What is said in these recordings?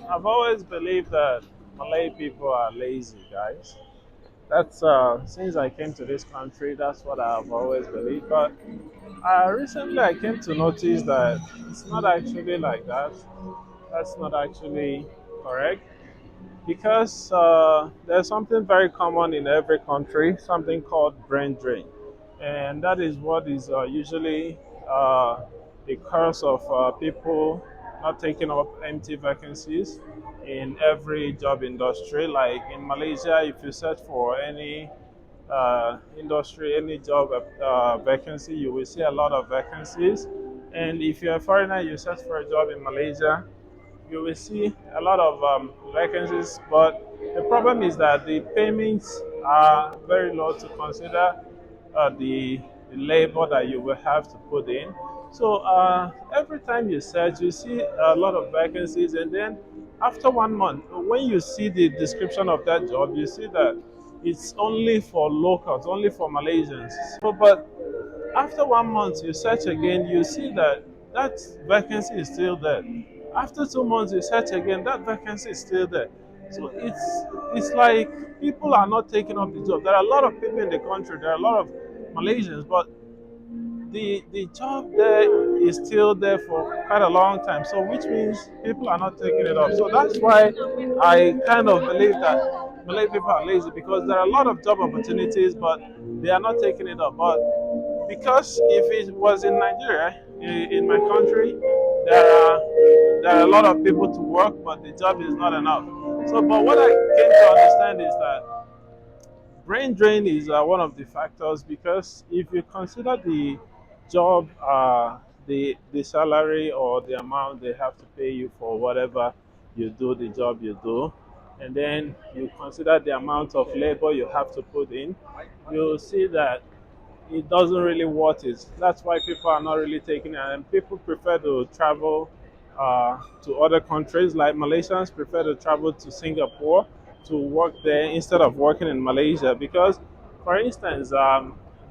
I've always believed that Malay people are lazy, guys. That's since I came to this country, that's what I've always believed. But recently, I came to notice that it's not actually like that. That's not actually correct because there's something very common in every country, something called brain drain, and that is what is usually the cause of people not taking up empty vacancies in every job industry. Like in Malaysia, if you search for any industry, any job vacancy, you will see a lot of vacancies. And if you're a foreigner, you search for a job in Malaysia, you will see a lot of vacancies, but the problem is that the payments are very low to consider the labor that you will have to put in. So every time you search, you see a lot of vacancies, and then after 1 month, when you see the description of that job, you see that it's only for locals, only for Malaysians. So, but after 1 month, you search again, you see that that vacancy is still there. After 2 months, you search again, that vacancy is still there. So it's like people are not taking up the job. There are a lot of people in the country. There are a lot of Malaysians, but the job there is still there for quite a long time. So which means people are not taking it up. So that's why I kind of believe that Malay people are lazy because there are a lot of job opportunities, but they are not taking it up. But because if it was in Nigeria, in my country, there are a lot of people to work, but the job is not enough. So, but what I came to understand is that brain drain is one of the factors because if you consider the job, the salary or the amount they have to pay you for whatever you do, the job you do, and then you consider the amount of labor you have to put in, you'll see that it doesn't really worth it. That's why people are not really taking it, and people prefer to travel to other countries. Like Malaysians prefer to travel to Singapore to work there instead of working in Malaysia because, for instance,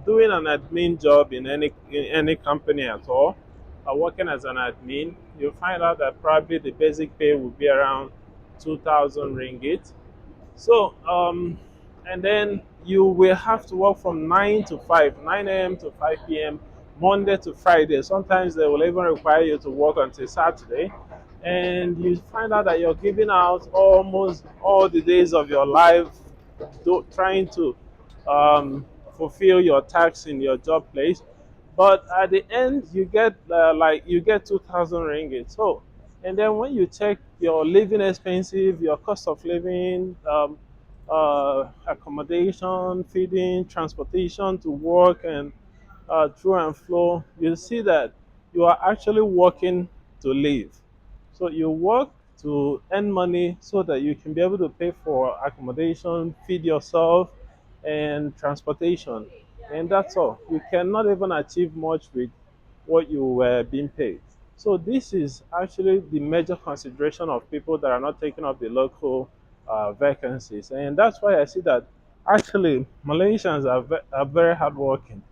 doing an admin job in any company at all, working as an admin, you'll find out that probably the basic pay will be around 2,000 ringgit. So, and then you will have to work from 9 to 5, 9 a.m. to 5 p.m., Monday to Friday. Sometimes they will even require you to work until Saturday. And you find out that you're giving out almost all the days of your life trying to fulfill your tax in your job place. But at the end, you get you get 2,000 ringgit. So, and then when you check your living expenses, your cost of living, accommodation, feeding, transportation to work, and through and flow, you see that you are actually working to live. So you work to earn money so that you can be able to pay for accommodation, feed yourself, and transportation. And that's all. You cannot even achieve much with what you were being paid. So this is actually the major consideration of people that are not taking up the local vacancies. And that's why I see that actually Malaysians are very hardworking.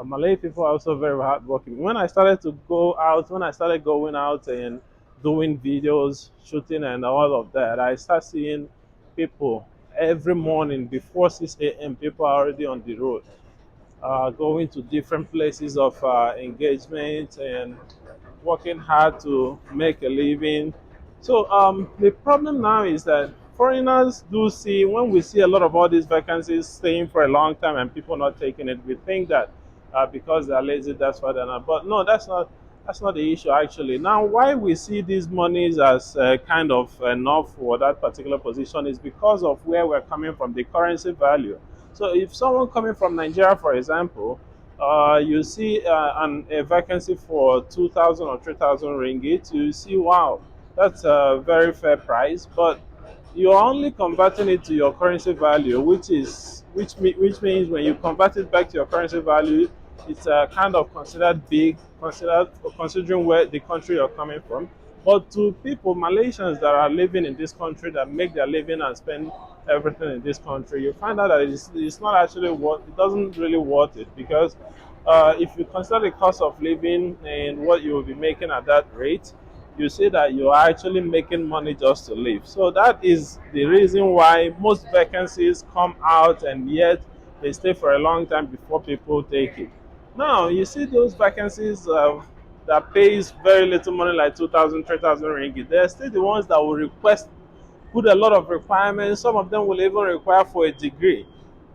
Malay people are also very hardworking. When I started going out and doing videos, shooting, and all of that, I start seeing people every morning before 6 a.m. People are already on the road, going to different places of engagement and working hard to make a living. So the problem now is that foreigners do see when we see a lot of all these vacancies staying for a long time and people not taking it, we think that because they're lazy, that's why they're not. But no, that's not the issue actually. Now, why we see these monies as kind of enough for that particular position is because of where we're coming from, the currency value. So if someone coming from Nigeria, for example, you see a vacancy for 2,000 or 3,000 ringgit, you see, wow, that's a very fair price, but you're only converting it to your currency value, which means when you convert it back to your currency value, it's kind of considered big, considering where the country you're coming from. But to people, Malaysians that are living in this country that make their living and spend everything in this country, you find out that it's not actually worth. It doesn't really worth it because if you consider the cost of living and what you will be making at that rate, you see that you are actually making money just to live. So that is the reason why most vacancies come out and yet they stay for a long time before people take it. Now you see those vacancies that pays very little money, like 2,000, 3,000 ringgit. They're still the ones that will request, put a lot of requirements. Some of them will even require for a degree,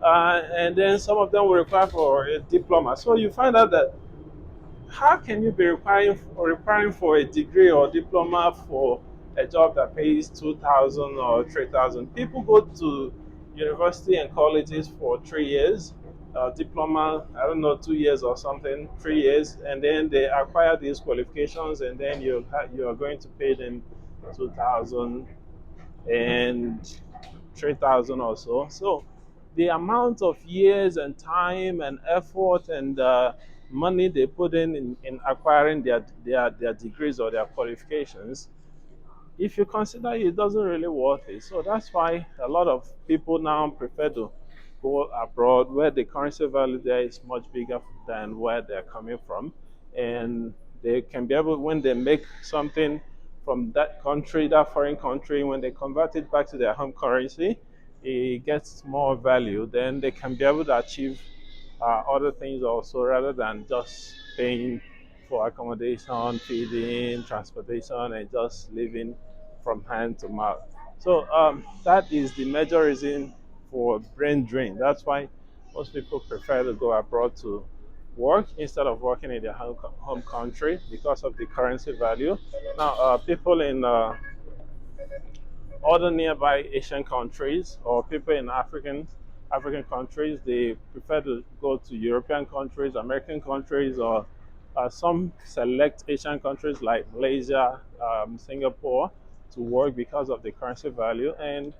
and then some of them will require for a diploma. So you find out that how can you be requiring for a degree or diploma for a job that pays 2,000 or 3,000? People go to university and colleges for 3 years, diploma, I don't know, 2 years or something, 3 years, and then they acquire these qualifications, and then you are going to pay them 2,000 and 3,000 or so. So the amount of years and time and effort and money they put in acquiring their degrees or their qualifications, if you consider it, it doesn't really worth it. So that's why a lot of people now prefer to go abroad where the currency value there is much bigger than where they're coming from. And they can be able, when they make something from that country, that foreign country, when they convert it back to their home currency, it gets more value. Then they can be able to achieve other things also, rather than just paying for accommodation, feeding, transportation, and just living from hand to mouth. So that is the major reason for brain drain. That's why most people prefer to go abroad to work instead of working in their home country, because of the currency value. Now, people in other nearby Asian countries or people in African countries, they prefer to go to European countries, American countries, or some select Asian countries like Malaysia, Singapore, to work because of the currency value. And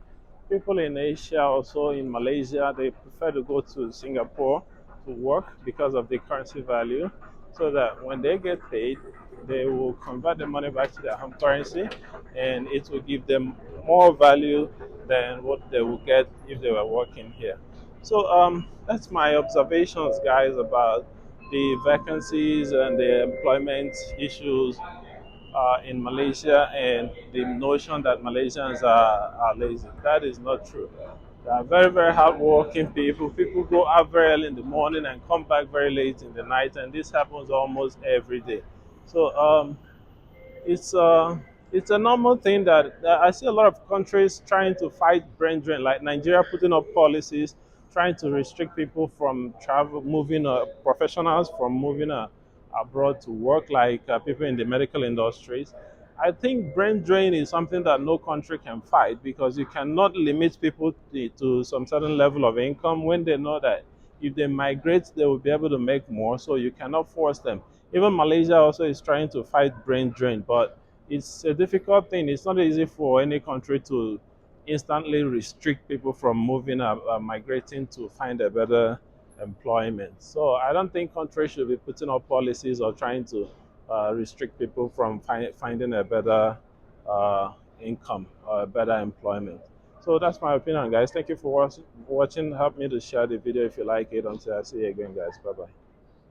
people in Asia, also in Malaysia, they prefer to go to Singapore to work because of the currency value, so that when they get paid, they will convert the money back to their home currency, and it will give them more value than what they would get if they were working here. So that's my observations, guys, about the vacancies and the employment issues in Malaysia, and the notion that Malaysians are lazy. That is not true. They are very, very hardworking people. People go out very early in the morning and come back very late in the night, and this happens almost every day. So it's uh, it's a normal thing that I see a lot of countries trying to fight brain drain, like Nigeria putting up policies trying to restrict people from travel, moving professionals from moving abroad to work, like people in the medical industries. I think brain drain is something that no country can fight, because you cannot limit people to some certain level of income when they know that if they migrate, they will be able to make more. So you cannot force them. Even Malaysia also is trying to fight brain drain, but it's a difficult thing. It's not easy for any country to instantly restrict people from moving migrating to find a better employment. So I don't think countries should be putting up policies or trying to restrict people from finding a better uh, income or a better employment. So that's my opinion, guys. Thank you for watching. Help me to share the video if you like it. Until I see you again, guys. Bye bye.